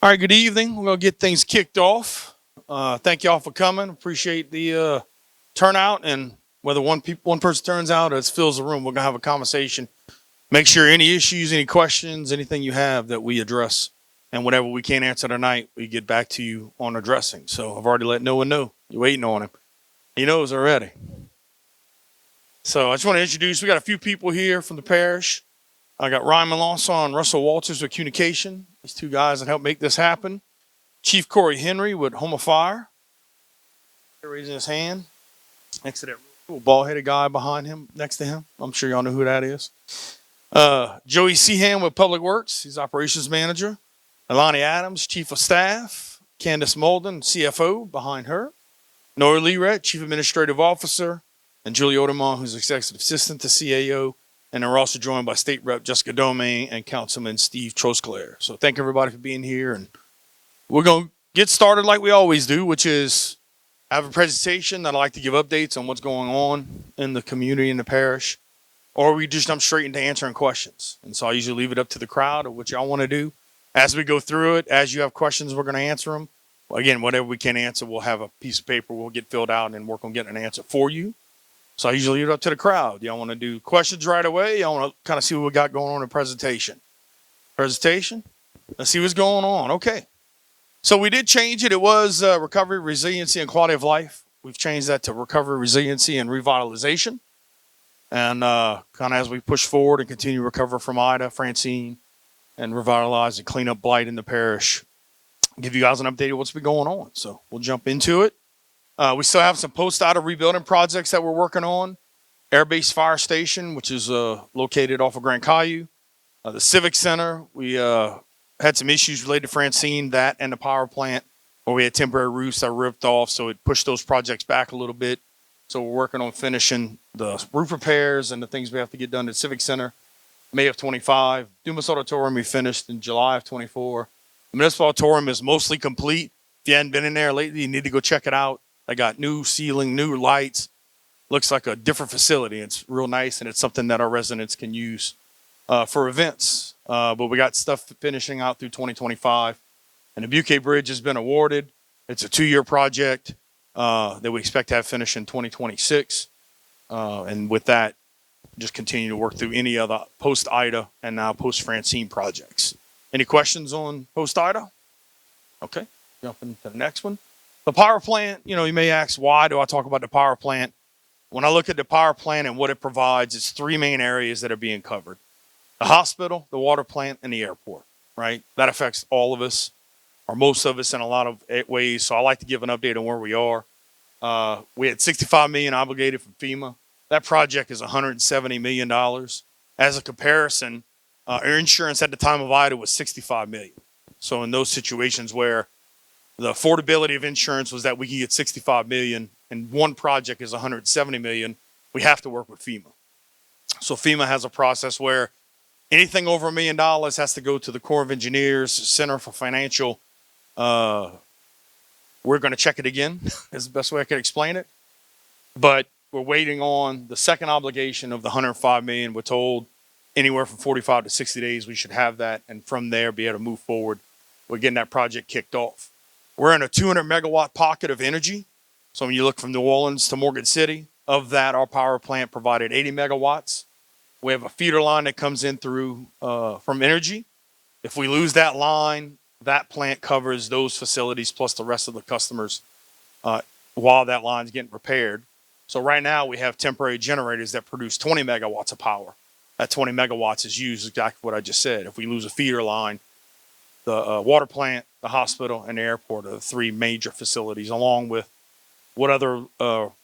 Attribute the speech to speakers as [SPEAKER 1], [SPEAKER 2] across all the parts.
[SPEAKER 1] All right, good evening. We're going to get things kicked off. Thank you all for coming. Appreciate the turnout. And whether one person turns out or it fills the room, we're going to have a conversation. Make sure any issues, any questions, anything you have that we address. And whatever we can't answer tonight, we get back to you on addressing. So I've already let Noah know. You're waiting on him. He knows already. So I just want to introduce, we got a few people here from the parish. I got Ryan Melanson and Russell Walters with communication. These two guys that helped make this happen. Chief Corey Henry with Home of Fire. Raising his hand. Next to that little bald-headed guy behind him, next to him. I'm sure y'all know who that is. Joey Seahan with Public Works. He's operations manager. Alani Adams, chief of staff. Candace Molden, CFO, behind her. Nora Leeret, chief administrative officer. And Julie Odermont, who's executive assistant to CAO. And then we're also joined by State Rep Jessica Domain and Councilman Steve Trosclair. So thank everybody for being here. And we're going to get started like we always do, which is I have a presentation that I like to give updates on what's going on in the community and the parish. Or we just jump straight into answering questions. And so I usually leave it up to the crowd of what y'all want to do. As we go through it, as you have questions, we're going to answer them. Again, whatever we can answer, we'll have a piece of paper we'll get filled out and work on getting an answer for you. So I usually leave it up to the crowd. Y'all want to do questions right away? Y'all want to kind of see what we got going on in the presentation? Presentation? Let's see what's going on. Okay. So we did change it. It was recovery, resiliency, and quality of life. We've changed that to recovery, resiliency, and revitalization. And kind of as we push forward and continue to recover from Ida, Francine, and revitalize and clean up blight in the parish, give you guys an update of what's been going on. So we'll jump into it. We still have some post-Ida rebuilding projects that we're working on. Air Base Fire Station, which is located off of Grand Caillou. The Civic Center, we had some issues related to Francine, that and the power plant, where we had temporary roofs that ripped off, so it pushed those projects back a little bit. So we're working on finishing the roof repairs and the things we have to get done at Civic Center. May of 25. Dumas Auditorium we finished in July of 24. The Municipal Auditorium is mostly complete. If you hadn't been in there lately, you need to go check it out. I got new ceiling, new lights. Looks like a different facility. It's real nice, and it's something that our residents can use for events. But we got stuff finishing out through 2025. And the Buquet Bridge has been awarded. It's a 2-year project that we expect to have finished in 2026. And with that, just continue to work through any other post-Ida and now post-Francine projects. Any questions on post-Ida? Okay, jump into the next one. The power plant, you may ask, why do I talk about the power plant? When I look at the power plant and what it provides, it's 3 main areas that are being covered. The hospital, the water plant, and the airport, right? That affects all of us, or most of us in a lot of ways. So I like to give an update on where we are. We had $65 million obligated from FEMA. That project is $170 million. As a comparison, our insurance at the time of Ida was $65 million. So in those situations where the affordability of insurance was that we could get $65 million and one project is $170 million, we have to work with FEMA. So FEMA has a process where anything over $1 million has to go to the Corps of Engineers, Center for Financial. We're going to check it again, is the best way I could explain it. But we're waiting on the second obligation of the $105 million. We're told anywhere from 45 to 60 days we should have that, and from there be able to move forward. We're getting that project kicked off. We're in a 200 megawatt pocket of energy. So when you look from New Orleans to Morgan City, of that, our power plant provided 80 megawatts. We have a feeder line that comes in through from energy. If we lose that line, that plant covers those facilities plus the rest of the customers while that line's getting repaired. So right now we have temporary generators that produce 20 megawatts of power. That 20 megawatts is used exactly what I just said. If we lose a feeder line, the water plant, the hospital, and the airport are the 3 major facilities, along with what other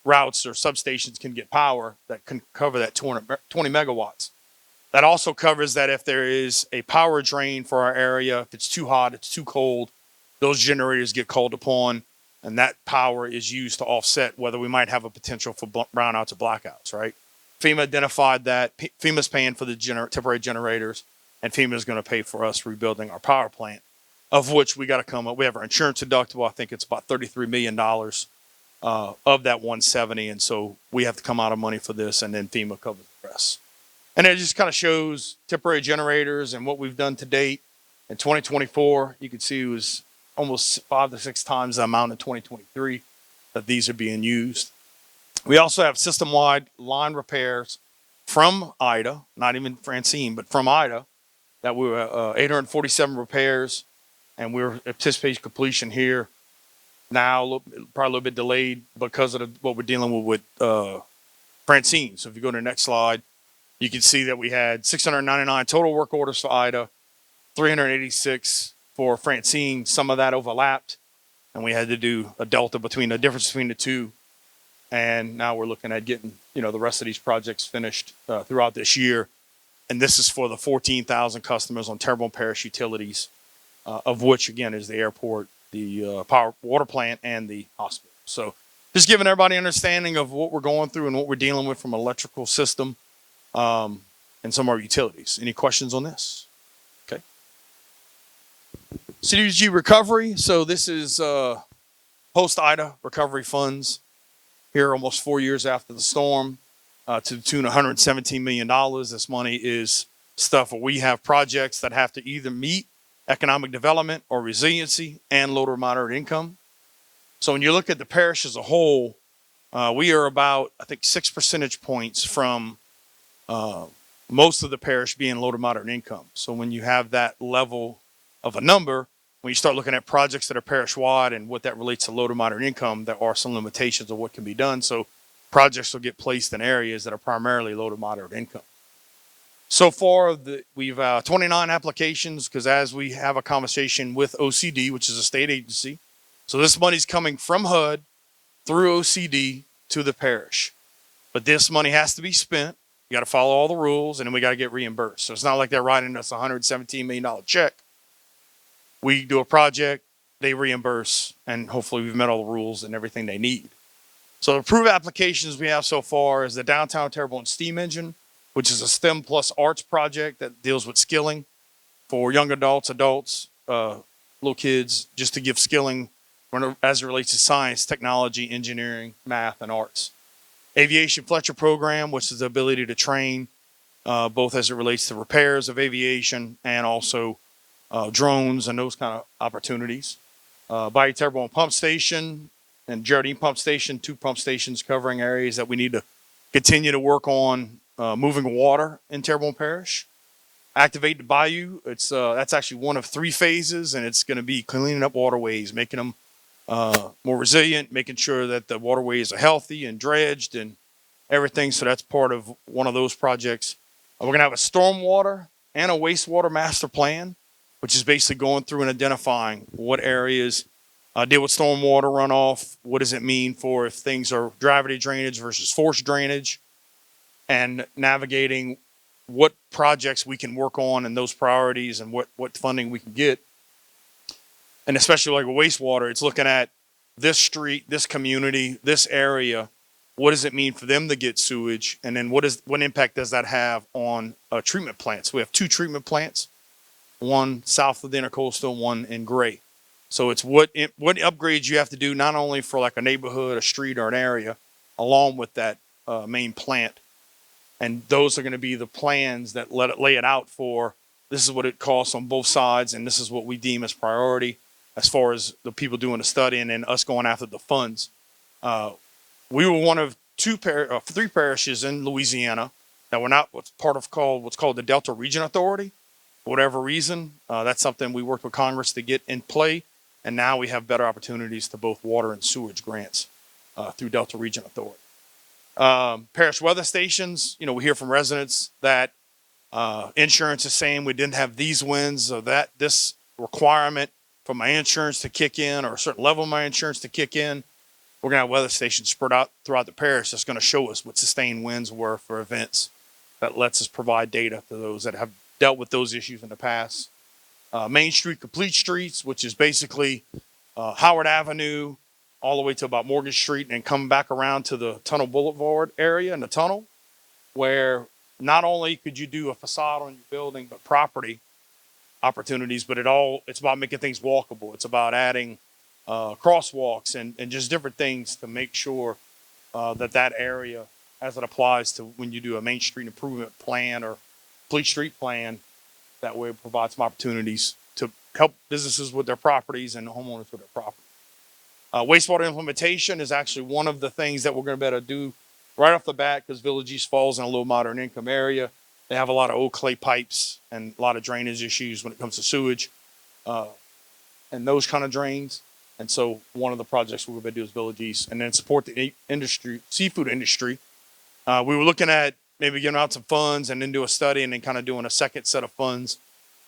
[SPEAKER 1] routes or substations can get power that can cover that 20 megawatts. That also covers that if there is a power drain for our area, if it's too hot, it's too cold, those generators get called upon, and that power is used to offset whether we might have a potential for brownouts or blackouts, right? FEMA identified that. FEMA's paying for the temporary generators, and FEMA is going to pay for us rebuilding our power plant, of which we got to come up. We have our insurance deductible. I think it's about $33 million of that 170. And so we have to come out of money for this, and then FEMA covers the rest. And it just kind of shows temporary generators and what we've done to date. In 2024, you can see it was almost 5 to 6 times the amount in 2023 that these are being used. We also have system-wide line repairs from Ida, not even Francine, but from Ida, that we were 847 repairs, and we're anticipating completion here now, probably a little bit delayed because of what we're dealing with Francine. So if you go to the next slide, you can see that we had 699 total work orders for Ida, 386 for Francine. Some of that overlapped, and we had to do a delta between the difference between the two. And now we're looking at getting, the rest of these projects finished throughout this year. And this is for the 14,000 customers on Terrebonne Parish utilities, of which, again, is the airport, the power water plant, and the hospital. So just giving everybody an understanding of what we're going through and what we're dealing with from an electrical system and some of our utilities. Any questions on this? Okay. CDBG recovery. So this is post-Ida recovery funds here almost 4 years after the storm, to the tune of $117 million. This money is stuff where we have projects that have to either meet economic development or resiliency and low to moderate income. So when you look at the parish as a whole, we are about, I think, 6 percentage points from most of the parish being low to moderate income. So when you have that level of a number, when you start looking at projects that are parish-wide and what that relates to low to moderate income, there are some limitations of what can be done. So projects will get placed in areas that are primarily low to moderate income. So far, we've 29 applications, because as we have a conversation with OCD, which is a state agency, so this money's coming from HUD through OCD to the parish. But this money has to be spent. You got to follow all the rules, and then we got to get reimbursed. So it's not like they're writing us a $117 million check. We do a project, they reimburse, and hopefully we've met all the rules and everything they need. So the approved applications we have so far is the Downtown Terrebonne Steam Engine, which is a STEM plus arts project that deals with skilling for young adults, little kids, just to give skilling as it relates to science, technology, engineering, math, and arts. Aviation Fletcher program, which is the ability to train both as it relates to repairs of aviation and also drones and those kind of opportunities. Bayou Terrebonne Pump Station and Geraldine Pump Station, 2 pump stations covering areas that we need to continue to work on moving water in Terrebonne Parish. Activate the Bayou. That's actually one of 3 phases, and it's going to be cleaning up waterways, making them more resilient, making sure that the waterways are healthy and dredged and everything. So that's part of one of those projects. We're going to have a stormwater and a wastewater master plan, which is basically going through and identifying what areas deal with stormwater runoff. What does it mean for if things are gravity drainage versus forced drainage, and navigating what projects we can work on and those priorities and what funding we can get. And especially like with wastewater, it's looking at this street, this community, this area. What does it mean for them to get sewage? And then what impact does that have on treatment plants? We have 2 treatment plants, one south of the intercoastal, one in Gray. So it's what upgrades you have to do, not only for like a neighborhood, a street, or an area, along with that main plant. And those are going to be the plans that lay it out for. This is what it costs on both sides, and this is what we deem as priority as far as the people doing the study and then us going after the funds. We were one of 3 parishes in Louisiana that were not what's called the Delta Region Authority. For whatever reason, that's something we worked with Congress to get in play, and now we have better opportunities to both water and sewage grants through Delta Region Authority. Parish weather stations, we hear from residents that insurance is saying we didn't have these winds, or that this requirement for my insurance to kick in, or a certain level of my insurance to kick in. We're going to have weather stations spread out throughout the parish that's going to show us what sustained winds were for events. That lets us provide data to those that have dealt with those issues in the past. Main Street Complete Streets, which is basically Howard Avenue all the way to about Morgan Street, and come back around to the Tunnel Boulevard area and the tunnel, where not only could you do a facade on your building, but property opportunities, but it's about making things walkable. It's about adding crosswalks and just different things to make sure that area, as it applies to when you do a Main Street improvement plan or complete street plan, that way it provides some opportunities to help businesses with their properties and homeowners with their property. Wastewater implementation is actually one of the things that we're going to be able to do right off the bat, because Village East falls in a low moderate income area. They have a lot of old clay pipes and a lot of drainage issues when it comes to sewage and those kind of drains. And so one of the projects we're going to do is Village East, and then support the industry, seafood industry. We were looking at maybe giving out some funds and then do a study and then kind of doing a second set of funds.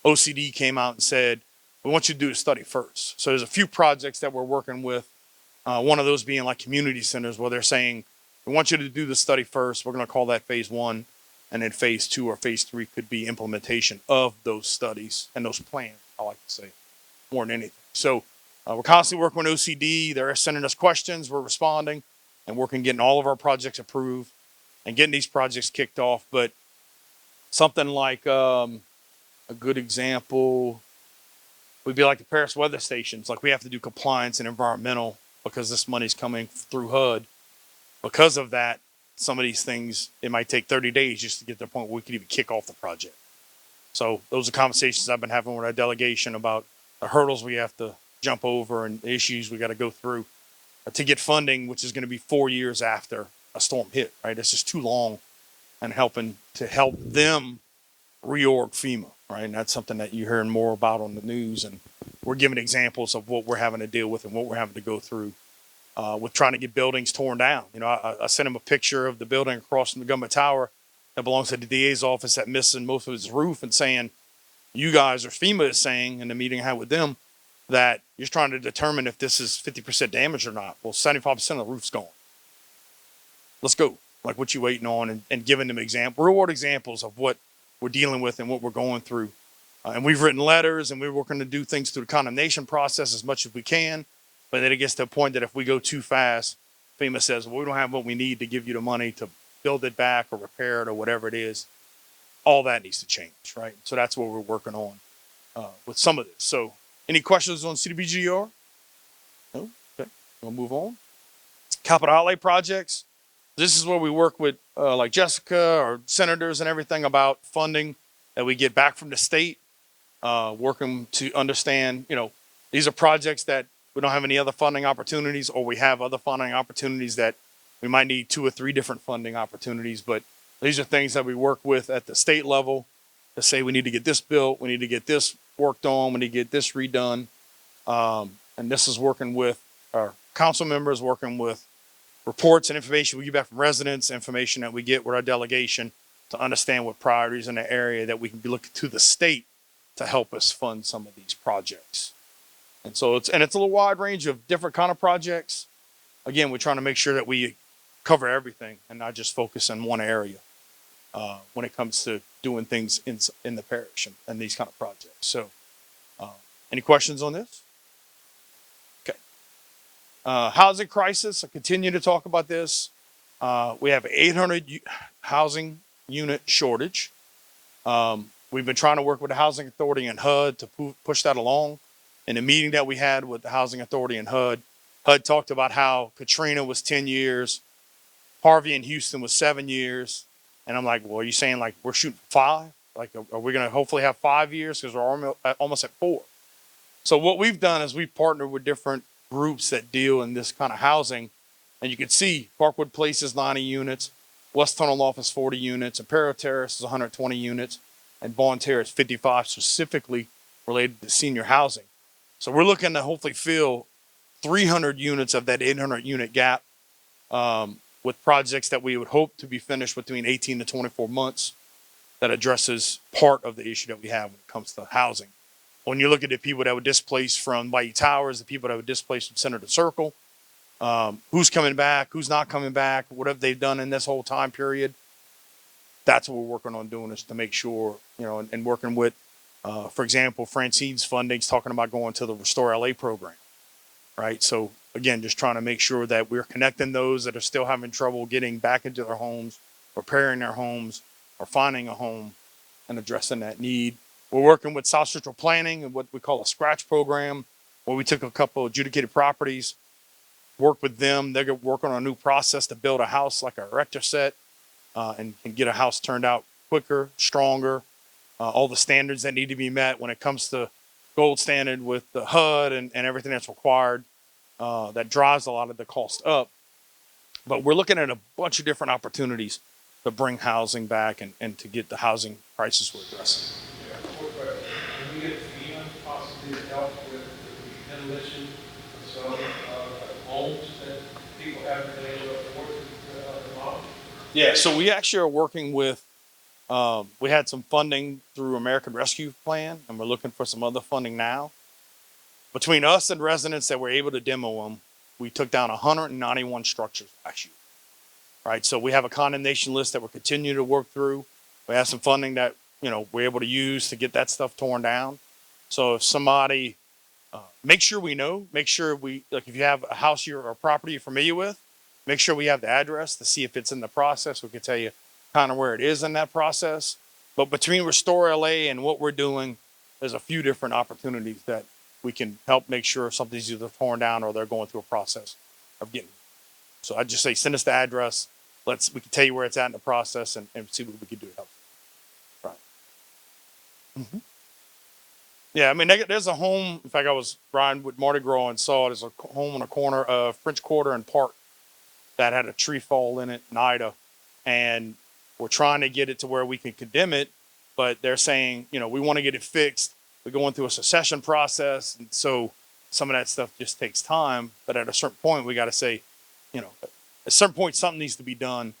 [SPEAKER 1] OCD came out and said, we want you to do a study first. So there's a few projects that we're working with. One of those being like community centers, where they're saying, we want you to do the study first. We're going to call that phase 1. And then phase 2 or phase 3 could be implementation of those studies and those plans, I like to say, more than anything. So we're constantly working with OCD. They're sending us questions. We're responding and working, getting all of our projects approved and getting these projects kicked off. But something like a good example would be like the Paris weather stations. Like, we have to do compliance and environmental because this money's coming through HUD. Because of that, some of these things, it might take 30 days just to get to the point where we could even kick off the project. So those are conversations I've been having with our delegation about the hurdles we have to jump over and the issues we got to go through to get funding, which is going to be 4 years after a storm hit, right? It's just too long, and helping to help them reorg FEMA, right? And that's something that you're hearing more about on the news, and we're giving examples of what we're having to deal with and what we're having to go through with trying to get buildings torn down. You know, I sent him a picture of the building across from the government tower that belongs to the DA's office that missing most of its roof, and saying, you guys, or FEMA is saying in the meeting I had with them, that you're trying to determine if this is 50% damage or not. Well, 75% of the roof's gone. Let's go. Like, what you waiting on? And giving them real world examples of what we're dealing with and what we're going through. And we've written letters, and we're working to do things through the condemnation process as much as we can. But then it gets to a point that if we go too fast, FEMA says, well, we don't have what we need to give you the money to build it back or repair it or whatever it is. All that needs to change, right? So that's what we're working on with some of this. So any questions on CDBGR? No? Okay, we'll move on. Capital outlay projects. This is where we work with like Jessica or senators and everything about funding that we get back from the state, working to understand, you know, these are projects that we don't have any other funding opportunities, or we have other funding opportunities that we might need 2 or 3 different funding opportunities. But these are things that we work with at the state level to say, we need to get this built, we need to get this worked on, we need to get this redone. And this is working with our council members, working with reports and information we get back from residents, information that we get with our delegation to understand what priorities in the area that we can be looking to the state to help us fund some of these projects. And so it's a little wide range of different kind of projects. Again, we're trying to make sure that we cover everything and not just focus on one area when it comes to doing things in the parish and these kind of projects. So any questions on this? Okay. Housing crisis, I continue to talk about this. We have 800 housing unit shortage. We've been trying to work with the Housing Authority and HUD to push that along. In a meeting that we had with the Housing Authority and HUD talked about how Katrina was 10 years, Harvey in Houston was 7 years. And I'm like, well, are you saying like we're shooting 5? Like, are we going to hopefully have 5 years? Because we're almost at 4. So what we've done is we've partnered with different groups that deal in this kind of housing. And you can see Parkwood Place is 90 units, West Tunnel Office 40 units, Imperial Terrace is 120 units, and Bond Terrace 55, specifically related to senior housing. So we're looking to hopefully fill 300 units of that 800 unit gap with projects that we would hope to be finished between 18 to 24 months that addresses part of the issue that we have when it comes to housing. When you look at the people that were displaced from Bayou Towers, the people that were displaced from Center to Circle, who's coming back, who's not coming back, what have they done in this whole time period? That's what we're working on doing, is to make sure, you know, and working with, for example, Francine's funding's talking about going to the Restore LA program, right? So again, just trying to make sure that we're connecting those that are still having trouble getting back into their homes, repairing their homes, or finding a home, and addressing that need. We're working with South Central Planning and what we call a scratch program, where we took a couple of adjudicated properties, worked with them. They're working on a new process to build a house like a erector set, and get a house turned out quicker, stronger, all the standards that need to be met when it comes to gold standard with the HUD and everything that's required. That drives a lot of the cost up. But we're looking at a bunch of different opportunities to bring housing back and to get the housing crisis we're addressing.
[SPEAKER 2] Yeah, quick question. Can we get FEMA possibly to help with the demolition of some homes that people haven't been able to afford to demolish?
[SPEAKER 1] Yeah, so we actually are working with, we had some funding through American Rescue Plan, and we're looking for some other funding now. Between us and residents that were able to demo them, we took down 191 structures last year. Right, so we have a condemnation list that we're continuing to work through. We have some funding that we're able to use to get that stuff torn down. So if somebody, make sure we know, make sure we, like if you have a house or a property you're familiar with, make sure we have the address to see if it's in the process. We can tell you kind of where it is in that process. But between Restore LA and what we're doing, there's a few different opportunities that we can help make sure something's either torn down or they're going through a process of getting. So I just say send us the address. We can tell you where it's at in the process and see what we can do to help. Right. Mm-hmm. Yeah, I mean, there's a home. In fact, I was riding with Mardi Gras and saw there's a home on the corner of French Quarter and Park that had a tree fall in it, NIDA, and we're trying to get it to where we can condemn it, but they're saying, we want to get it fixed. We're going through a succession process, and so some of that stuff just takes time. But at a certain point, we got to say, at a certain point, something needs to be done.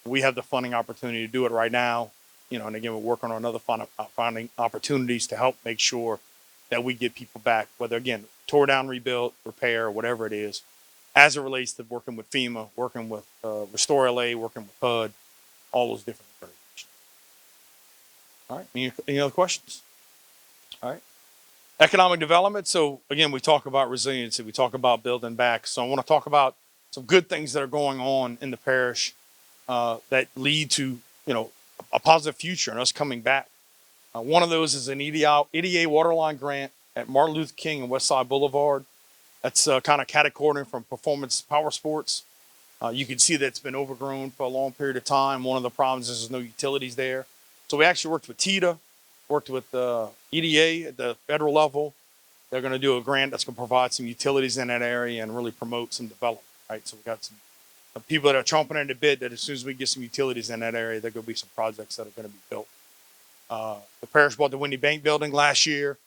[SPEAKER 1] We have the funding opportunity to do it right now. And again, we're working on other finding opportunities to help make sure that we get people back, whether, again, tore down, rebuilt, repair, whatever it is, as it relates to working with FEMA, working with Restore LA, working with HUD, all those different organizations. All right, any other questions? All right. Economic development. So, again, we talk about resiliency. We talk about building back. So I want to talk about some good things that are going on in the parish that lead to, a positive future and us coming back. One of those is an EDA waterline grant at Martin Luther King and Westside Boulevard. That's kind of catty-cornered from Performance Power Sports. You can see that it's been overgrown for a long period of time. One of the problems is there's no utilities there. So we actually worked with TITA, worked with EDA at the federal level. They're going to do a grant that's going to provide some utilities in that area and really promote some development, right? So we got some people that are chomping at the bit that as soon as we get some utilities in that area, there are going to be some projects that are going to be built. The parish bought the Windy Bank building last year.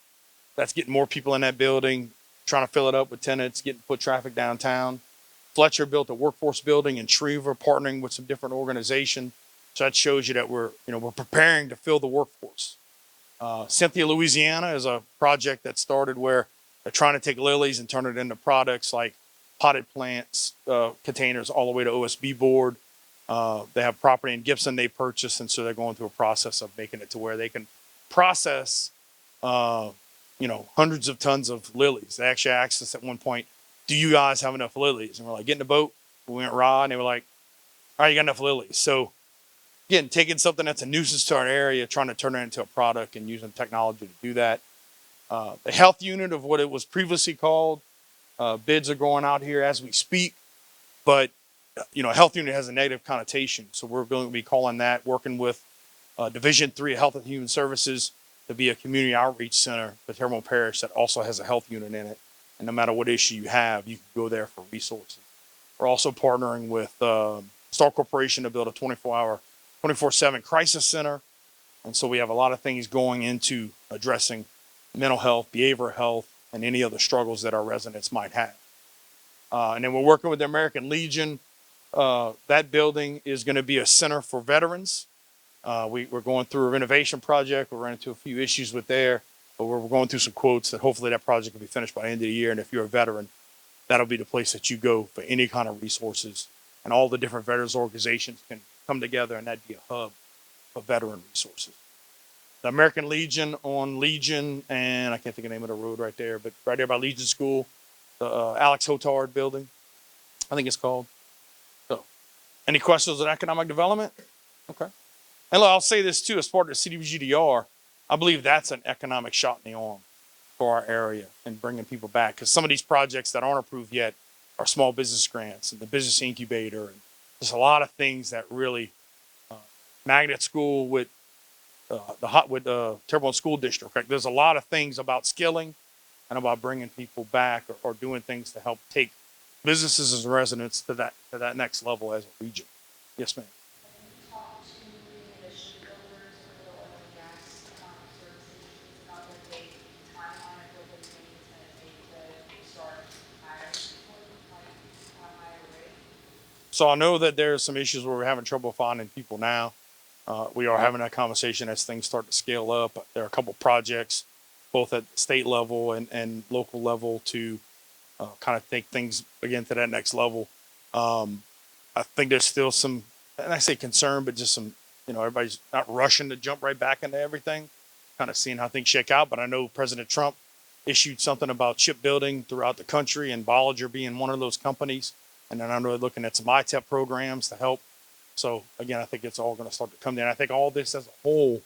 [SPEAKER 1] That's getting more people in that building, trying to fill it up with tenants, getting foot traffic downtown. Fletcher built a workforce building in Shreveport, partnering with some different organizations. So that shows you that we're preparing to fill the workforce. Cynthia, Louisiana is a project that started where they're trying to take lilies and turn it into products like potted plants, containers, all the way to OSB board. They have property in Gibson they purchased, and so they're going through a process of making it to where they can process, hundreds of tons of lilies. They actually asked us at one point, do you guys have enough lilies? And we're like, get in the boat. We went raw, and they were like, all right, you got enough lilies. So again, taking something that's a nuisance to our area, trying to turn it into a product and using technology to do that. The health unit of what it was previously called, bids are going out here as we speak, but a health unit has a negative connotation. So we're going to be calling that, working with Division 3 of Health and Human Services to be a community outreach center for Terrebonne Parish that also has a health unit in it. And no matter what issue you have, you can go there for resources. We're also partnering with Star Corporation to build a 24/7 crisis center. And so we have a lot of things going into addressing mental health, behavioral health, and any other struggles that our residents might have. And then we're working with the American Legion. That building is going to be a center for veterans. We're going through a renovation project. We're running into a few issues with there, but we're going through some quotes that hopefully that project will be finished by the end of the year. And if you're a veteran, that'll be the place that you go for any kind of resources. And all the different veterans organizations can come together, and that'd be a hub of veteran resources. The American Legion on Legion, and I can't think of the name of the road right there, but right there by Legion School, the Alex Hotard building, I think it's called. So, any questions on economic development? Okay. And look, I'll say this too, as part of the CDBGDR, I believe that's an economic shot in the arm for our area and bringing people back. Because some of these projects that aren't approved yet are small business grants and the business incubator. And there's a lot of things that really, magnet school with Terrebonne School District. Right? There's a lot of things about skilling and about bringing people back or doing things to help take businesses and residents to that next level as a region. Yes, ma'am.
[SPEAKER 3] Talk to the shipbuilders or the oil and gas service industries about what they timeline of what they think it's gonna take to start hiring people, like a higher rate?
[SPEAKER 1] So I know that there's some issues where we're having trouble finding people now. We are having that conversation as things start to scale up. There are a couple projects, both at state level and local level, to kind of take things again to that next level. Um, I think there's still some, and I say concern, but just some, everybody's not rushing to jump right back into everything, kind of seeing how things shake out. But I know President Trump issued something about shipbuilding throughout the country, and Bollinger being one of those companies. And then I know they're looking at some ITEP programs to help. So again, I think it's all going to start to come down. I think all this as a whole,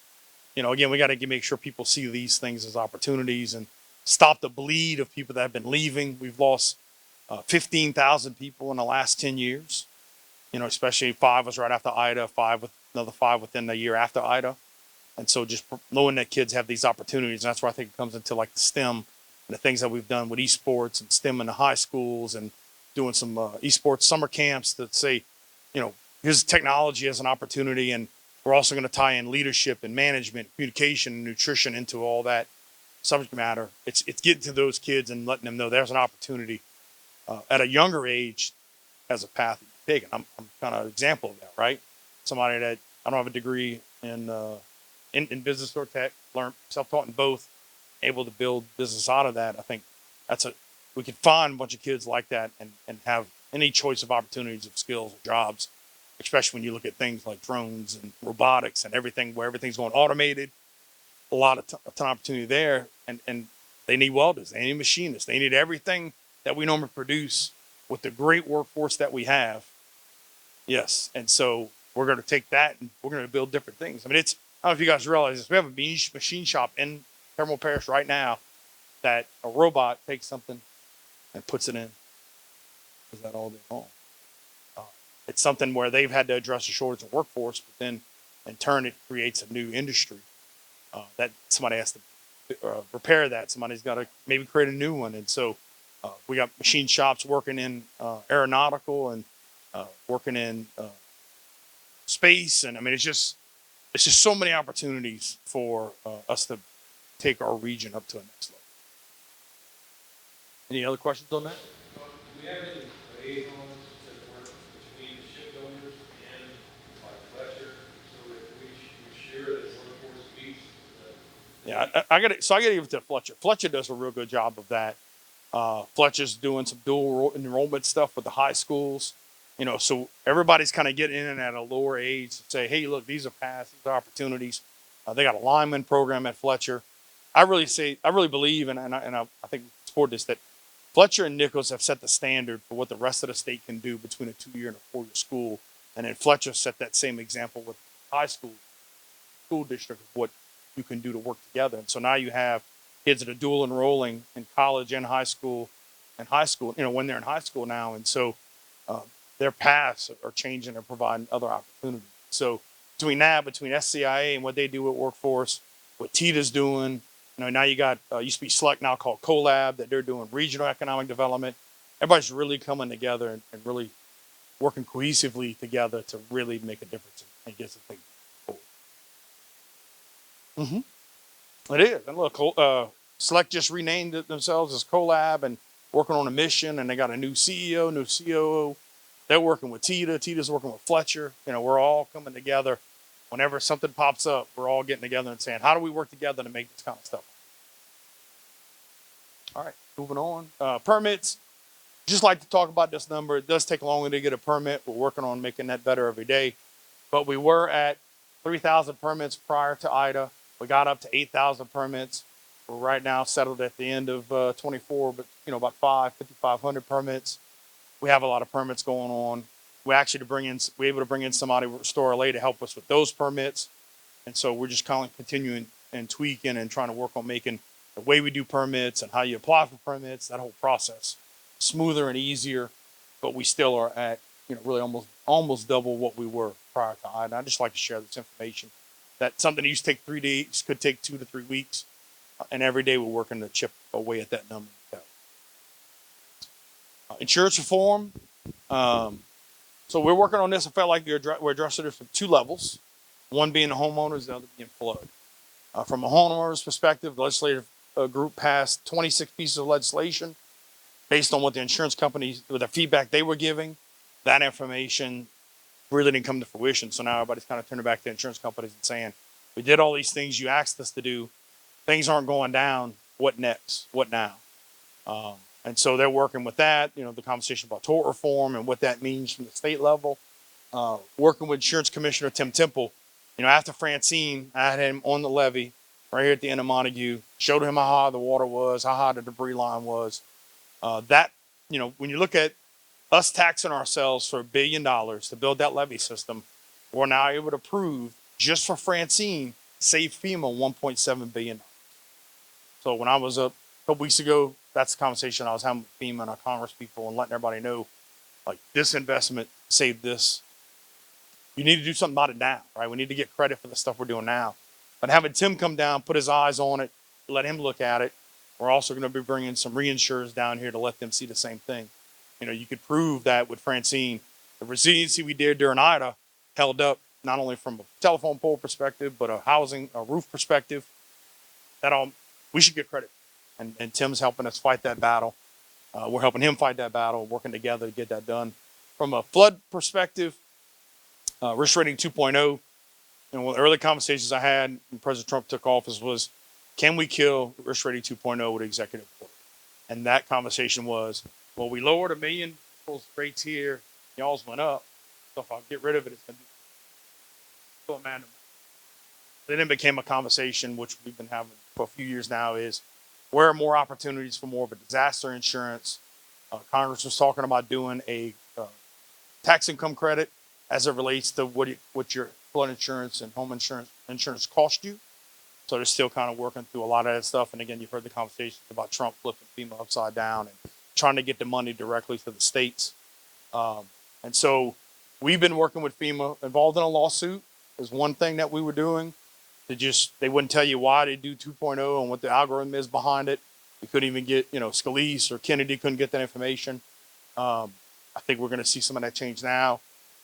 [SPEAKER 1] again, we got to make sure people see these things as opportunities and stop the bleed of people that have been leaving. We've lost 15,000 people in the last 10 years. Especially 5 was right after Ida, 5 with another 5 within the year after Ida. And so just knowing that kids have these opportunities, and that's where I think it comes into like the STEM and the things that we've done with esports and STEM in the high schools and doing some esports summer camps that say, here's technology as an opportunity. And we're also going to tie in leadership and management, communication, and nutrition into all that subject matter. It's getting to those kids and letting them know there's an opportunity at a younger age as a path taken. I'm kind of an example of that, right? Somebody that I don't have a degree in business or tech, learned self-taught in both, able to build business out of that. I think we could find a bunch of kids like that and have any choice of opportunities of skills or jobs, especially when you look at things like drones and robotics and everything, where everything's going automated. A lot of a ton of opportunity there, and they need welders, they need machinists, they need everything that we normally produce with the great workforce that we have. Yes, and so we're going to take that and we're going to build different things. I mean, I don't know if you guys realize this. We have a machine shop in Terrebonne Parish right now that a robot takes something and puts it in. Is that all day long? Uh, it's something where they've had to address a shortage of workforce, but then in turn it creates a new industry that somebody has to repair that. Somebody's got to maybe create a new one. And so we got machine shops working in aeronautical and working in space. And I mean, it's just so many opportunities for us to take our region up to a next level. Any other questions on that?
[SPEAKER 2] Do we have any liaisons that work between the shipbuilders and like Fletcher so that we share that workforce piece?
[SPEAKER 1] Yeah, I got it. So I got to give it to Fletcher. Fletcher does a real good job of that. Fletcher's doing some dual enrollment stuff with the high schools. So everybody's kind of getting in at a lower age to say, hey, look, these are paths, these are opportunities. They got a lineman program at Fletcher. I really believe, and I think support this, that Fletcher and Nichols have set the standard for what the rest of the state can do between a 2-year and a 4-year school. And then Fletcher set that same example with high school district of what you can do to work together. And so now you have kids that are dual enrolling in college and high school, when they're in high school now. And so their paths are changing and providing other opportunities. So between SCIA and what they do with workforce, what TITA's doing, now you got, used to be Select, now called CoLab, that they're doing regional economic development. Everybody's really coming together and really working cohesively together to really make a difference and get some things forward. It is. And look, Select just renamed it themselves as CoLab and working on a mission, and they got a new CEO, new COO. They're working with TITA. TITA's working with Fletcher. We're all coming together. Whenever something pops up, we're all getting together and saying, how do we work together to make this kind of stuff? All right, moving on. Permits. Just like to talk about this number. It does take longer to get a permit. We're working on making that better every day. But we were at 3,000 permits prior to Ida. We got up to 8,000 permits. We're right now settled at the end of 24, but about 5,500 permits. We have a lot of permits going on. We're able to bring in somebody with Restore LA to help us with those permits. And so we're just kind of continuing and tweaking and trying to work on making the way we do permits and how you apply for permits, that whole process, smoother and easier. But we still are at, really almost double what we were prior to Ida. I'd just like to share this information. That something that used to take 3 days could take 2 to 3 weeks. And every day we're working to chip away at that number. Insurance reform. So we're working on this. I felt like we're addressing it from two levels, one being the homeowners, the other being flood. From a homeowner's perspective, the legislative group passed 26 pieces of legislation based on what the insurance companies, with the feedback they were giving. That information really didn't come to fruition. So now everybody's kind of turning back to the insurance companies and saying, we did all these things you asked us to do. Things aren't going down. What next? What now? And so they're working with that, the conversation about tort reform and what that means from the state level. Working with Insurance Commissioner Tim Temple, after Francine, I had him on the levee right here at the end of Montegut, showed him how high the water was, how high the debris line was. When you look at us taxing ourselves for $1 billion to build that levee system, we're now able to prove just for Francine, save FEMA $1.7 billion. So when I was up a couple weeks ago, that's the conversation I was having with FEMA and our Congress people and letting everybody know, like, this investment saved this. You need to do something about it now, right? We need to get credit for the stuff we're doing now. But having Tim come down, put his eyes on it, let him look at it. We're also going to be bringing some reinsurers down here to let them see the same thing. You could prove that with Francine, the resiliency we did during Ida held up not only from a telephone pole perspective, but a roof perspective. We should get credit. And Tim's helping us fight that battle. We're helping him fight that battle, working together to get that done. From a flood perspective, risk rating 2.0, one of the early conversations I had when President Trump took office was, can we kill risk rating 2.0 with executive order? And that conversation was, well, we lowered $1 million rates here, y'all's went up. So if I get rid of it, it's going to be still a man. Then it became a conversation, which we've been having for a few years now, is where are more opportunities for more of a disaster insurance? Congress was talking about doing a tax income credit as it relates to what your flood insurance and home insurance cost you. So they're still kind of working through a lot of that stuff. And again, you've heard the conversations about Trump flipping FEMA upside down and trying to get the money directly to the states. And so we've been working with FEMA. Involved in a lawsuit is one thing that we were doing. They wouldn't tell you why they do 2.0 and what the algorithm is behind it. We couldn't even get, Scalise or Kennedy couldn't get that information. I think we're going to see some of that change now.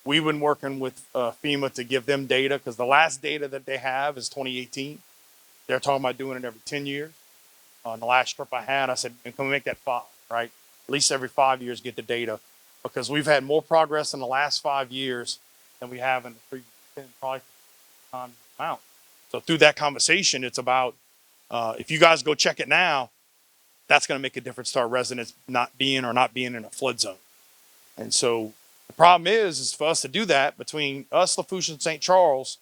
[SPEAKER 1] We've been working with FEMA to give them data because the last data that they have is 2018. They're talking about doing it every 10 years. On the last trip I had, I said, can we make that 5, right? At least every 5 years get the data, because we've had more progress in the last 5 years than we have in the previous 10, probably time amount. So through that conversation, it's about, if you guys go check it now, that's going to make a difference to our residents not being in a flood zone. And so the problem is for us to do that, between us, Lafourche, and St. Charles,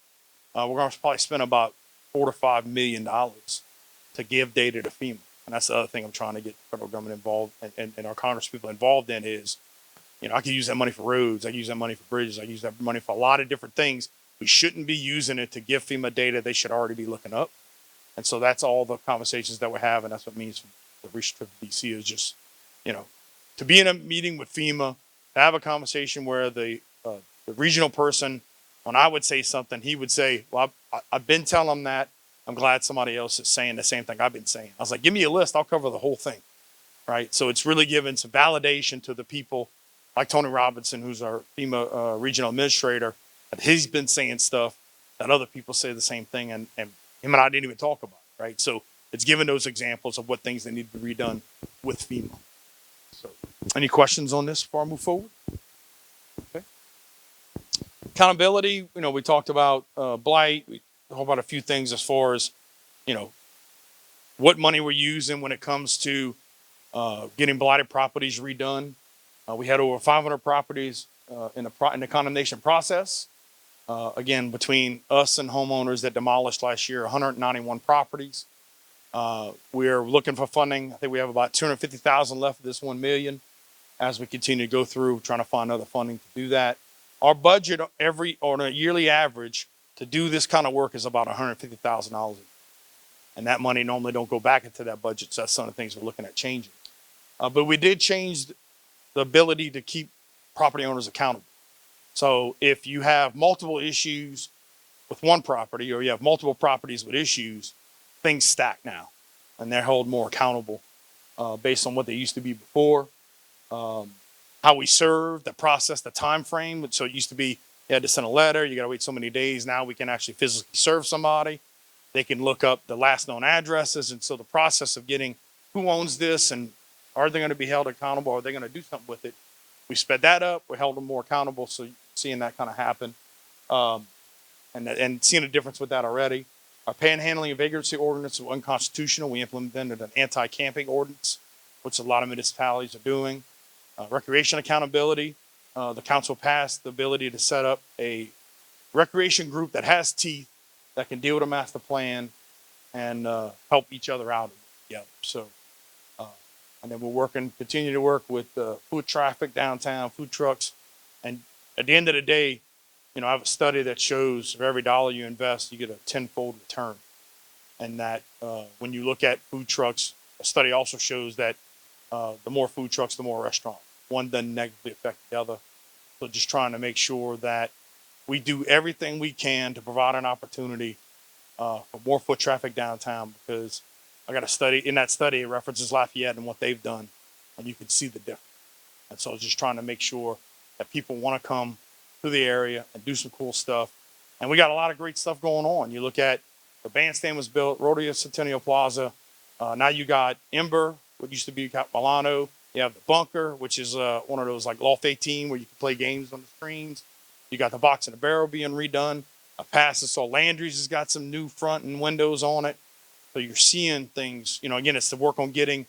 [SPEAKER 1] we're going to probably spend about $4 to $5 million to give data to FEMA. And that's the other thing I'm trying to get the federal government involved and our Congress people involved in is, I could use that money for roads. I use that money for bridges. I use that money for a lot of different things. We shouldn't be using it to give FEMA data they should already be looking up. And so that's all the conversations that we're having. That's what it means for the recent trip to DC is just, to be in a meeting with FEMA, to have a conversation where the regional person, when I would say something, he would say, well, I've been telling them that. I'm glad somebody else is saying the same thing I've been saying. I was like, give me a list. I'll cover the whole thing. Right. So it's really giving some validation to the people like Tony Robinson, who's our FEMA regional administrator. That he's been saying stuff that other people say the same thing. And him and I didn't even talk about it. Right. So it's giving those examples of what things that need to be redone with FEMA. So any questions on this before I move forward? Okay. Accountability, we talked about blight. We talked about a few things as far as, what money we're using when it comes to getting blighted properties redone. We had over 500 properties in the condemnation process. Again, between us and homeowners that demolished last year, 191 properties. We're looking for funding. I think we have about $250,000 left of this $1 million as we continue to go through trying to find other funding to do that. Our budget on a yearly average to do this kind of work is about $150,000. And that money normally don't go back into that budget. So that's some of the things we're looking at changing. But we did change the ability to keep property owners accountable. So if you have multiple issues with one property or you have multiple properties with issues, things stack now and they're held more accountable. based on what they used to be before. How we serve, the process, the time frame. So it used to be you had to send a letter, you got to wait so many days. Now we can actually physically serve somebody. They can look up the last known addresses, and so the process of getting who owns this and are they going to be held accountable? Are they going to do something with it? We sped that up. We held them more accountable. So seeing that kind of happen, um, and seeing a difference with that already. Our panhandling and vagrancy ordinance was unconstitutional. We implemented an anti-camping ordinance, which a lot of municipalities are doing. Recreation accountability. The council passed the ability to set up a recreation group that has teeth that can deal with a master plan and help each other out together. So, uh, and then continue to work with food traffic downtown, food trucks, and at the end of the day, I have a study that shows for every dollar you invest, you get a tenfold return. And that when you look at food trucks, a study also shows that the more food trucks, the more restaurants. One doesn't negatively affect the other. So just trying to make sure that we do everything we can to provide an opportunity for more foot traffic downtown, because I got a study, in that study, it references Lafayette and what they've done, and you can see the difference. And so just trying to make sure that people want to come to the area and do some cool stuff. And we got a lot of great stuff going on. You look at the bandstand was built, Rodeo Centennial Plaza. Now you got Ember, what used to be Milano. You have the Bunker, which is one of those like Loft 18 where you can play games on the screens. You got the Box and the Barrel being redone. I passed and saw Landry's has got some new front and windows on it. So you're seeing things, again, it's to work on getting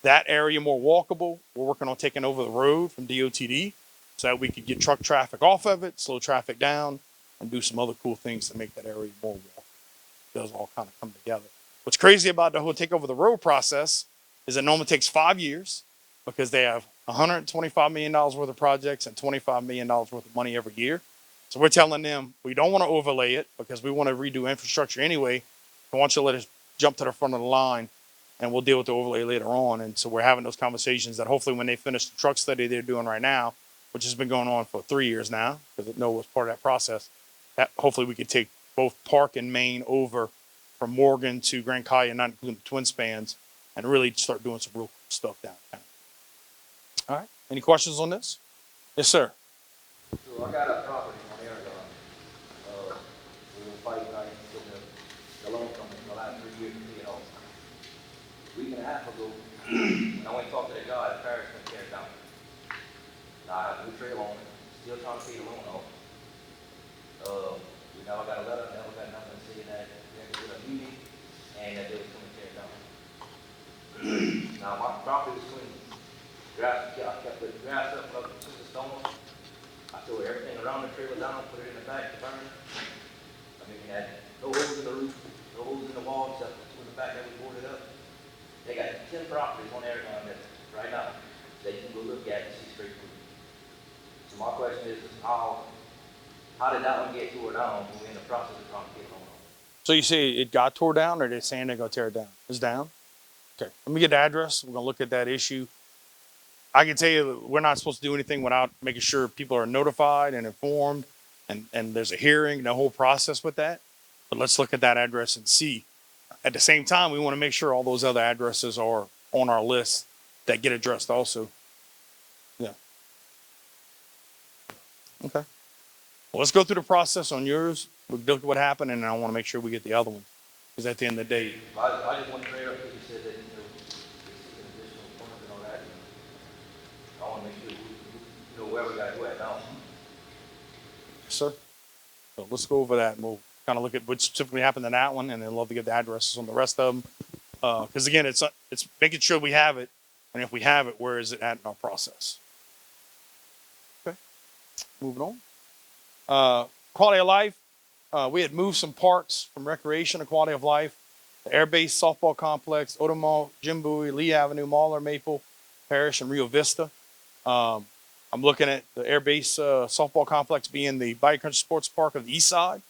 [SPEAKER 1] that area more walkable. We're working on taking over the road from DOTD so that we could get truck traffic off of it, slow traffic down, and do some other cool things to make that area more walkable. It does all kind of come together. What's crazy about the whole take over the road process is it normally takes 5 years because they have $125 million worth of projects and $25 million worth of money every year. So we're telling them we don't want to overlay it because we want to redo infrastructure anyway. I want you to let us jump to the front of the line and we'll deal with the overlay later on. And so we're having those conversations that hopefully when they finish the truck study they're doing right now, which has been going on for 3 years now, because it was part of that process, that hopefully we could take both Park and Main over from Morgan to Grand Calle, not including the twin spans, and really start doing some real cool stuff downtown. All right. Any questions on this? Yes, sir.
[SPEAKER 4] So I got a property on Aragon. We were fighting like the loan company for the last 3 years to pay it off. A week and a half ago, I went and talked to the guy at Parish and tear it down. Now I have a new trail on it, still trying to pay the loan off. We never got a letter, never got nothing saying that we had to get a meeting and that they was going to tear it down. Now my property was clean. I kept the grass up to the stone. I tore everything around the trailer down, put it in the back to burn. I mean, it had no holes in the roof, no holes in the wall, except the two in the back that we boarded up. They got 10 properties on there right now that you can go look at and see straight through. So my question is how did that one get tore down when we're in the process of trying to get it on?
[SPEAKER 1] So you say it got tore down, or they're saying they're going to tear it down? It's down? Okay. Let me get the address. We're going to look at that issue. I can tell you we're not supposed to do anything without making sure people are notified and informed, and there's a hearing, the whole process with that. But let's look at that address and see. At the same time, we want to make sure all those other addresses are on our list that get addressed also. Yeah. Okay. Well, let's go through the process on yours. We'll look at what happened, and I want to make sure we get the other one. Because at the end of the day,
[SPEAKER 4] I just want to clear up because you said that, they're seeking additional funds and all that. I want to make sure we know where we got to go at now.
[SPEAKER 1] sir. So let's go over that, and we'll kind of look at what specifically happened in that one, and then love to get the addresses on the rest of them. Because again, it's making sure we have it, and if we have it, where is it at in our process? Okay, moving on. Quality of life. We had moved some parks from recreation to quality of life. The Air Base Softball Complex, Odomall, Jim Bowie, Lee Avenue, Mahler, Maple, Parish, and Rio Vista. I'm looking at the Air Base Softball Complex being the Bayou Country Sports Park of the East Side.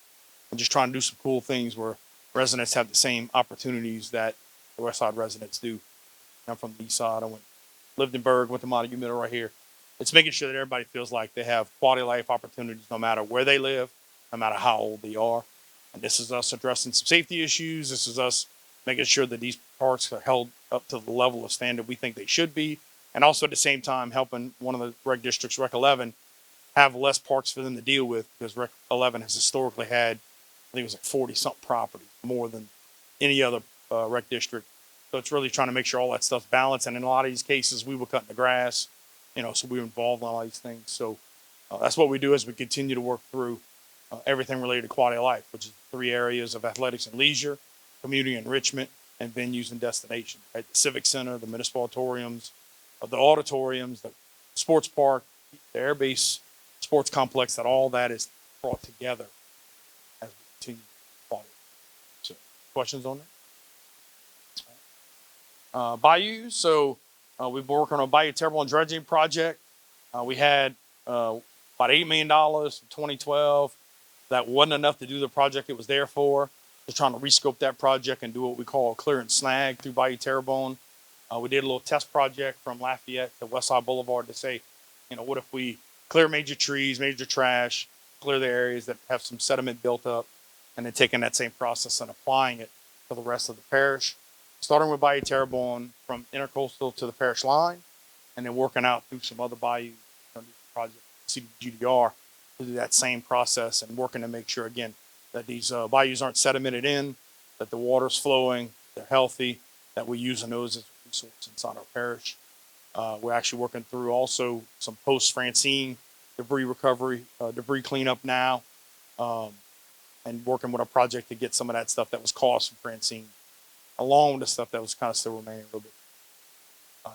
[SPEAKER 1] I'm just trying to do some cool things where residents have the same opportunities that the West Side residents do. I'm from the East Side. Lived in Berg, went to Montegut Middle right here. It's making sure that everybody feels like they have quality of life opportunities no matter where they live, no matter how old they are. And this is us addressing some safety issues. This is us making sure that these parks are held up to the level of standard we think they should be. And also at the same time, helping one of the rec districts, Rec 11, have less parks for them to deal with, because Rec 11 has historically had, I think it was like 40 something properties, more than any other rec district. So it's really trying to make sure all that stuff's balanced. And in a lot of these cases, we were cutting the grass, so we were involved in all these things. So that's what we do as we continue to work through everything related to quality of life, which is 3 areas of athletics and leisure, community enrichment, and venues and destinations. Right? The Civic Center, the municipal auditoriums, the auditoriums, the sports park, the airbase sports complex, that all that is brought together as we continue quality. So, questions on that? Bayou. So we've been working on a Bayou Terrebonne dredging project. We had about $8 million in 2012. That wasn't enough to do the project it was there for. Just trying to rescope that project and do what we call a clear and snag through Bayou Terrebonne. We did a little test project from Lafayette to Westside Boulevard to say, what if we clear major trees, major trash, clear the areas that have some sediment built up, and then taking that same process and applying it to the rest of the parish. Starting with Bayou Terrebonne from intercoastal to the parish line, and then working out through some other bayous, project CDGDR, to do that same process, and working to make sure, again, that these bayous aren't sedimented in, that the water's flowing, they're healthy, that we're using those as a resource inside our parish. We're actually working through also some post-Francine debris recovery, debris cleanup now, and working with a project to get some of that stuff that was caused from Francine, along with the stuff that was kind of still remaining a little bit.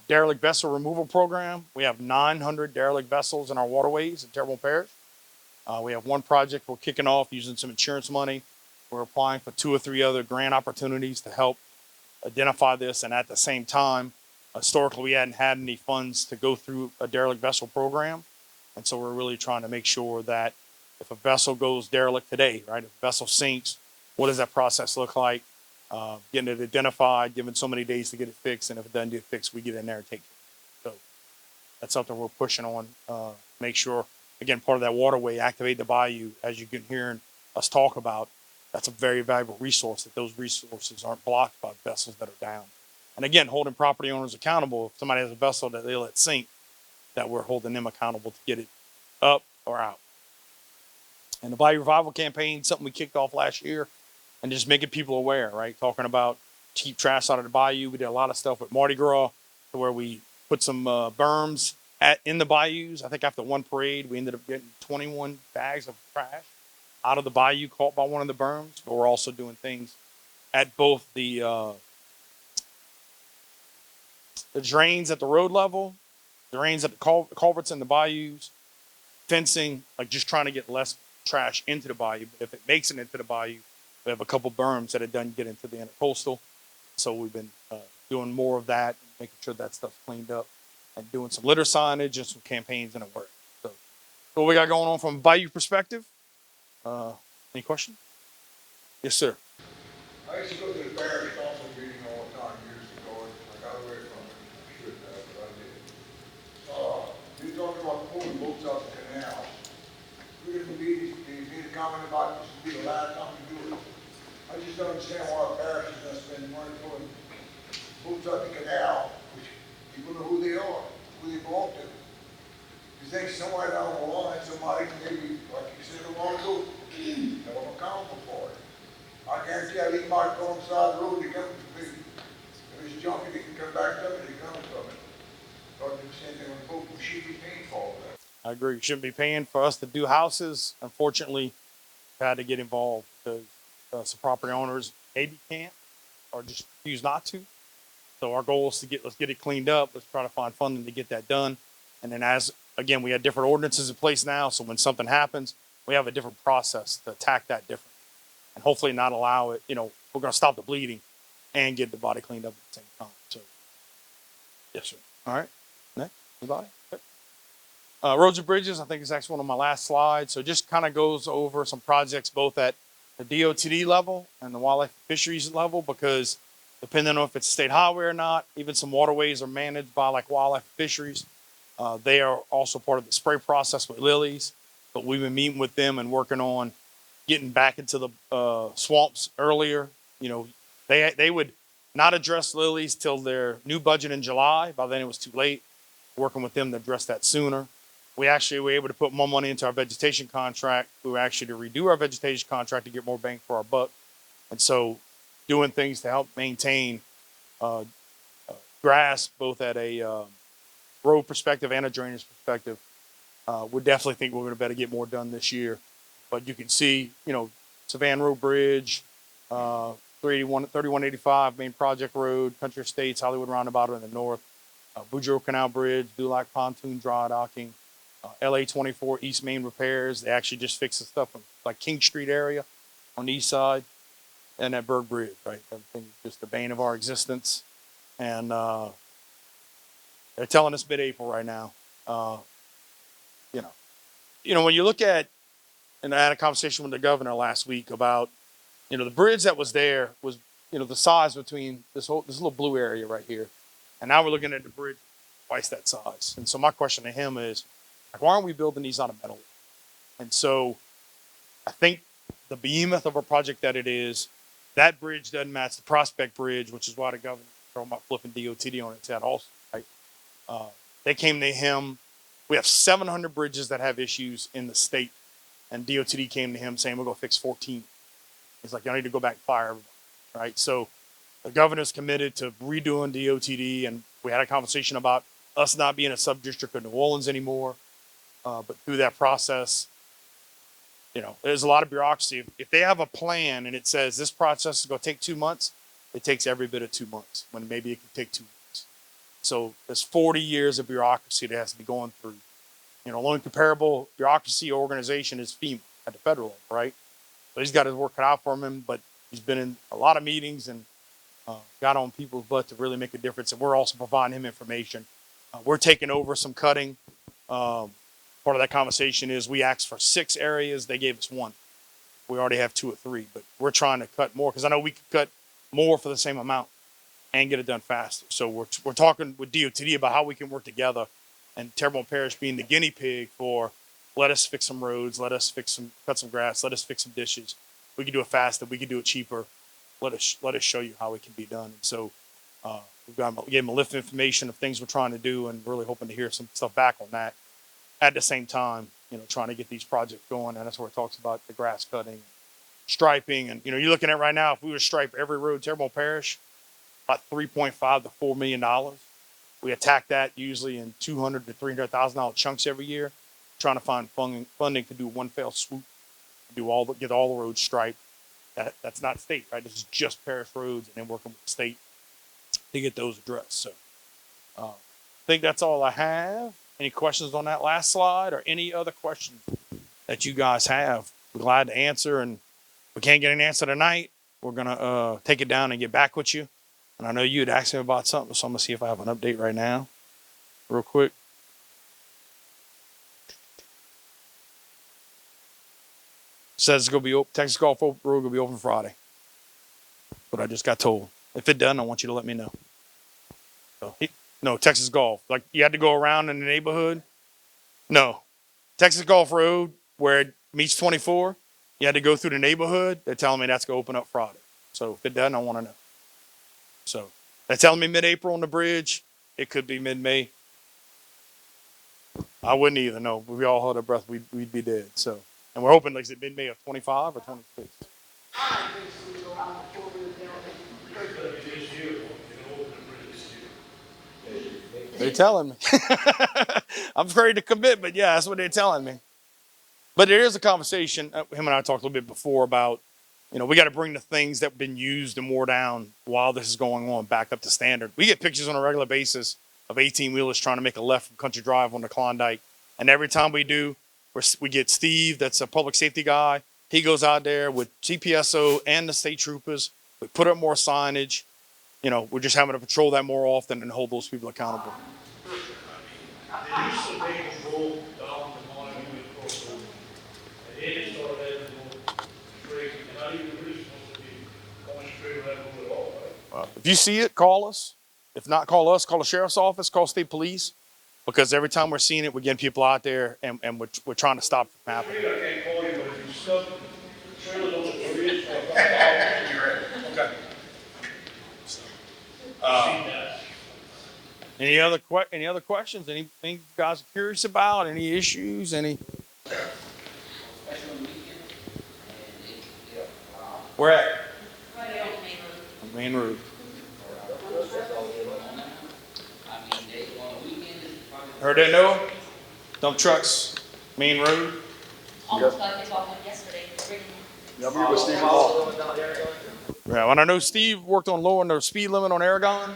[SPEAKER 1] Derelict vessel removal program. We have 900 derelict vessels in our waterways in Terrebonne Parish. We have one project we're kicking off using some insurance money. We're applying for 2 or 3 other grant opportunities to help identify this. And at the same time, historically, we hadn't had any funds to go through a derelict vessel program. And so we're really trying to make sure that if a vessel goes derelict today, right, if a vessel sinks, what does that process look like? Getting it identified, given so many days to get it fixed. And if it doesn't get fixed, we get in there and take it. So that's something we're pushing on. Make sure, again, part of that waterway, activate the bayou, as you can hear us talk about. That's a very valuable resource, that those resources aren't blocked by vessels that are down. And again, holding property owners accountable. If somebody has a vessel that they let sink, that we're holding them accountable to get it up or out. And the Bayou Revival Campaign, something we kicked off last year, and just making people aware, right? Talking about keep trash out of the bayou. We did a lot of stuff with Mardi Gras, to where we put some berms in the bayous. I think after one parade, we ended up getting 21 bags of trash out of the bayou caught by one of the berms. But we're also doing things at both the drains at the road level, drains at the culverts in the bayous, fencing, like just trying to get less trash into the bayou. But if it makes it into the bayou, we have a couple berms that it doesn't get into the intercoastal. So we've been doing more of that, making sure that stuff's cleaned up, and doing some litter signage and some campaigns in the work. So what we got going on from a bayou perspective. Any questions? Yes, sir.
[SPEAKER 5] I used to go to the parish council meeting all the time years ago, and I got away from it. I should have, but I did. You talking about pulling boats out the canal. We didn't be, you made a comment about this would be the last time we do it. I just don't understand why our parish is gonna spend money pulling boats out the canal, which people know who they are, who they belong to. You think somewhere down the line, somebody maybe, like you said a while ago, have them accountable for it. I guarantee I leave my car on the side of the road, they come to me. If it's junky, they can come back to me, they come from it. But the same thing with boat, we should be paying for all that.
[SPEAKER 1] I agree. You shouldn't be paying for us to do houses. Unfortunately, we've had to get involved because some property owners maybe can't or just choose not to. So our goal is to let's get it cleaned up. Let's try to find funding to get that done. And then again, we have different ordinances in place now. So when something happens, we have a different process to attack that different. And hopefully not allow it, we're going to stop the bleeding and get the body cleaned up at the same time. So, yes, sir. All right. Next, anybody? Okay. Roads and bridges, I think is actually one of my last slides. So just kind of goes over some projects both at the DOTD level and the wildlife fisheries level, because depending on if it's state highway or not, even some waterways are managed by like wildlife fisheries. They are also part of the spray process with lilies, but we've been meeting with them and working on getting back into the swamps earlier. They would not address Lily's till their new budget in July. By then it was too late. Working with them to address that sooner. We actually were able to put more money into our vegetation contract. We were actually to redo our vegetation contract to get more bang for our buck. And so doing things to help maintain uh, grass, both at a road perspective and a drainage perspective, we definitely think we're going to better get more done this year. But you can see, Savannah Road Bridge, 3185 Main Project Road, Country Estates, Hollywood Roundabout in the north, Boudreaux Canal Bridge, Dulac Pontoon Dry Docking, LA 24 East Main repairs. They actually just fixed the stuff in like King Street area on the east side, and that Berg Bridge, right? Everything is just the bane of our existence. And they're telling us mid-April right now. You know, when you look at, and I had a conversation with the governor last week about, the bridge that was there was, the size between this little blue area right here, and now we're looking at the bridge twice that size. And so my question to him is, like, why aren't we building these out of metal? And so I think the behemoth of a project that it is, that bridge doesn't match the Prospect Bridge, which is why the governor was talking about flipping DOTD on its head also, right? They came to him. We have 700 bridges that have issues in the state, and DOTD came to him saying, we're going to fix 14. He's like, I need to go back and fire everybody, right? So the governor's committed to redoing DOTD, and we had a conversation about us not being a sub-district of New Orleans anymore. But through that process, there's a lot of bureaucracy. If they have a plan and it says this process is going to take 2 months, it takes every bit of 2 months, when maybe it could take 2 weeks. So there's 40 years of bureaucracy that has to be going through. The only comparable bureaucracy organization is FEMA at the federal level, right? So he's got his work cut out for him, but he's been in a lot of meetings and got on people's butt to really make a difference. And we're also providing him information. We're taking over some cutting. Part of that conversation is we asked for 6 areas. They gave us 1. We already have 2 or 3, but we're trying to cut more because I know we could cut more for the same amount and get it done faster. So we're talking with DOTD about how we can work together, and Terrebonne Parish being the guinea pig for, let us fix some roads, let us cut some grass, let us fix some dishes. We can do it faster. We can do it cheaper. Let us show you how it can be done. And so we gave them a list of information of things we're trying to do, and really hoping to hear some stuff back on that. At the same time, trying to get these projects going, and that's where it talks about the grass cutting, striping, and you're looking at right now. If we were to stripe every road, Terrebonne Parish, about $3.5 to $4 million. We attack that usually in $200,000 to $300,000 chunks every year, trying to find funding to do one fell swoop, get all the roads striped. That's not state, right? This is just parish roads, and then working with the state to get those addressed. So I think that's all I have. Any questions on that last slide, or any other questions that you guys have? We're glad to answer, and if we can't get an answer tonight, we're gonna take it down and get back with you. And I know you had asked me about something, so I'm gonna see if I have an update right now, real quick. Says it's gonna be open. Texas Gulf Road gonna be open Friday. But I just got told. If it doesn't, I want you to let me know. So, no, Texas Gulf. Like, you had to go around in the neighborhood. No, Texas Gulf Road, where it meets 24, you had to go through the neighborhood. They're telling me that's gonna open up Friday. So if it doesn't, I want to know. So they're telling me mid-April on the bridge. It could be mid-May. I wouldn't either. No, if we all held our breath, we'd be dead. So, and we're hoping, like, is it mid-May of 25 or 26? They're telling me. I'm afraid to commit, but yeah, that's what they're telling me. But there is a conversation. Him and I talked a little bit before about, we got to bring the things that have been used and wore down while this is going on back up to standard. We get pictures on a regular basis of 18-wheelers trying to make a left from Country Drive on the Klondike. And every time we do, we get Steve, that's a public safety guy. He goes out there with GPSO and the state troopers. We put up more signage. We're just having to patrol that more often and hold those people accountable.
[SPEAKER 2] They used to make a roll down the Montegut across the road. And then it started having straight, and not even really supposed to be going straight on that road at all, right?
[SPEAKER 1] If you see it, call us. If not, call us, call the sheriff's office, call state police. Because every time we're seeing it, we're getting people out there, and we're trying to stop it from happening.
[SPEAKER 2] I can't call you, but if you stuck trailers on the bridge for a couple hours, you're right. Okay. I've seen that.
[SPEAKER 1] Any other questions? Anything you guys are curious about? Any issues? Any? Where at? Main road. Heard that, Noah? Dump trucks, main road.
[SPEAKER 3] Almost got kicked off on yesterday, bringing
[SPEAKER 5] Yeah, I remember Steve Hall.
[SPEAKER 1] Yeah, when I know Steve worked on lowering the speed limit on Aragon.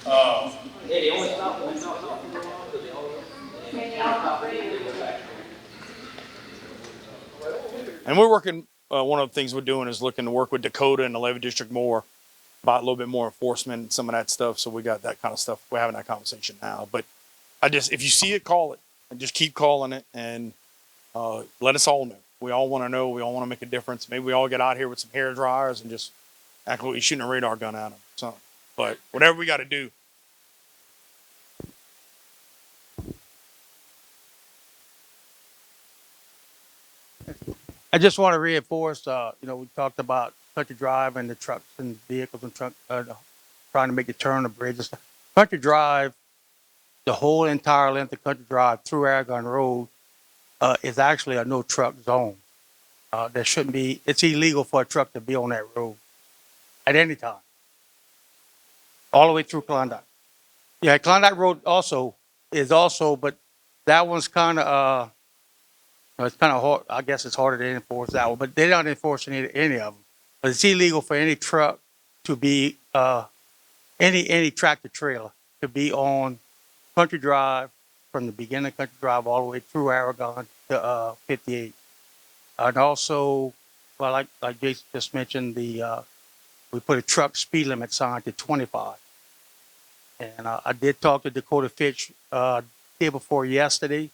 [SPEAKER 4] Yeah, they only stop when they stop. Because they only stop when they go back.
[SPEAKER 1] And we're working, one of the things we're doing is looking to work with Dakota and the Levy District more about a little bit more enforcement and some of that stuff. So we got that kind of stuff. We're having that conversation now. But if you see it, call it and just keep calling it and let us all know. We all want to know. We all want to make a difference. Maybe we all get out here with some hair dryers and just act like we're shooting a radar gun at them. So, but whatever we got to do.
[SPEAKER 6] I just want to reinforce, we talked about Country Drive and the trucks and vehicles and trying to make the turn of bridges. Country Drive, the whole entire length of Country Drive through Aragon Road is actually a no truck zone. There shouldn't be, it's illegal for a truck to be on that road at any time, all the way through Klondike. Yeah, Klondike Road but that one's kind of, it's kind of hard. I guess it's harder to enforce that one, but they're not enforcing any of them. But it's illegal for any truck to be, any tractor trailer to be on Country Drive from the beginning of Country Drive all the way through Aragon to 58. And also, well, like Jason just mentioned, we put a truck speed limit sign to 25. And I did talk to Dakota Fitch day before yesterday,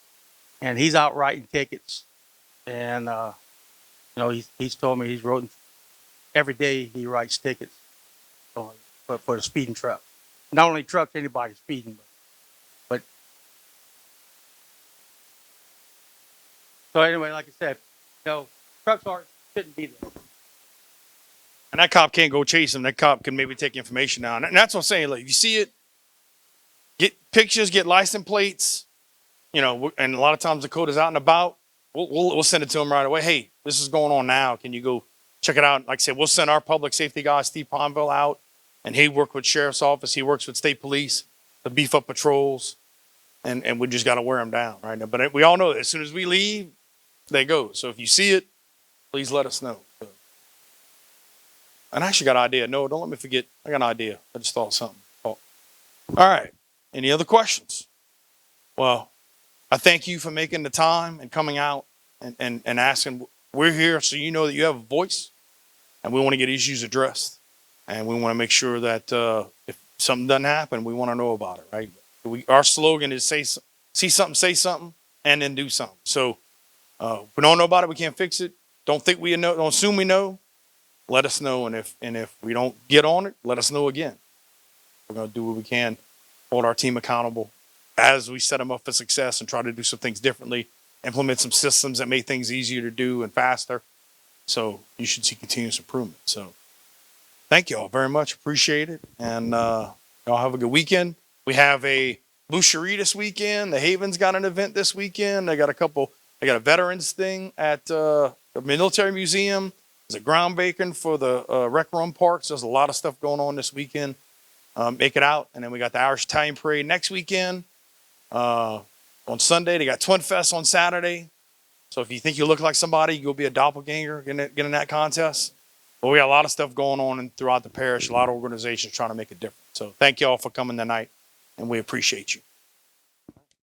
[SPEAKER 6] and he's out writing tickets. And he's told me he's wrote every day. He writes tickets for the speeding truck. Not only trucks, anybody speeding, but so anyway, like I said, trucks shouldn't be there.
[SPEAKER 1] And that cop can't go chase him. That cop can maybe take information down. And that's what I'm saying. Like, if you see it, get pictures, get license plates, and a lot of times Dakota's out and about. We'll send it to him right away. Hey, this is going on now. Can you go check it out? Like I said, we'll send our public safety guy, Steve Ponville, out, and he works with sheriff's office. He works with state police to beef up patrols, and we just got to wear them down right now. But we all know that as soon as we leave, they go. So if you see it, please let us know. And I actually got an idea. No, don't let me forget. I got an idea. I just thought of something. Oh. All right. Any other questions? Well, I thank you for making the time and coming out and asking. We're here so you know that you have a voice, and we want to get issues addressed. And we want to make sure that if something doesn't happen, we want to know about it, right? Our slogan is see something, say something, and then do something. So if we don't know about it, we can't fix it. Don't think we know. Don't assume we know. Let us know, and if we don't get on it, let us know again. We're going to do what we can, hold our team accountable as we set them up for success and try to do some things differently, implement some systems that make things easier to do and faster. So you should see continuous improvement. So thank you all very much. Appreciate it. And y'all have a good weekend. We have a Boucherie this weekend. The Haven's got an event this weekend. They got a veterans thing at the military museum. There's a groundbreaking for the rec room parks. There's a lot of stuff going on this weekend. Make it out. And then we got the Irish Italian Parade next weekend. On Sunday, they got Twin Fest on Saturday. So if you think you look like somebody, you'll be a doppelganger, get in that contest. But we got a lot of stuff going on throughout the parish, a lot of organizations trying to make a difference. So thank you all for coming tonight, and we appreciate you.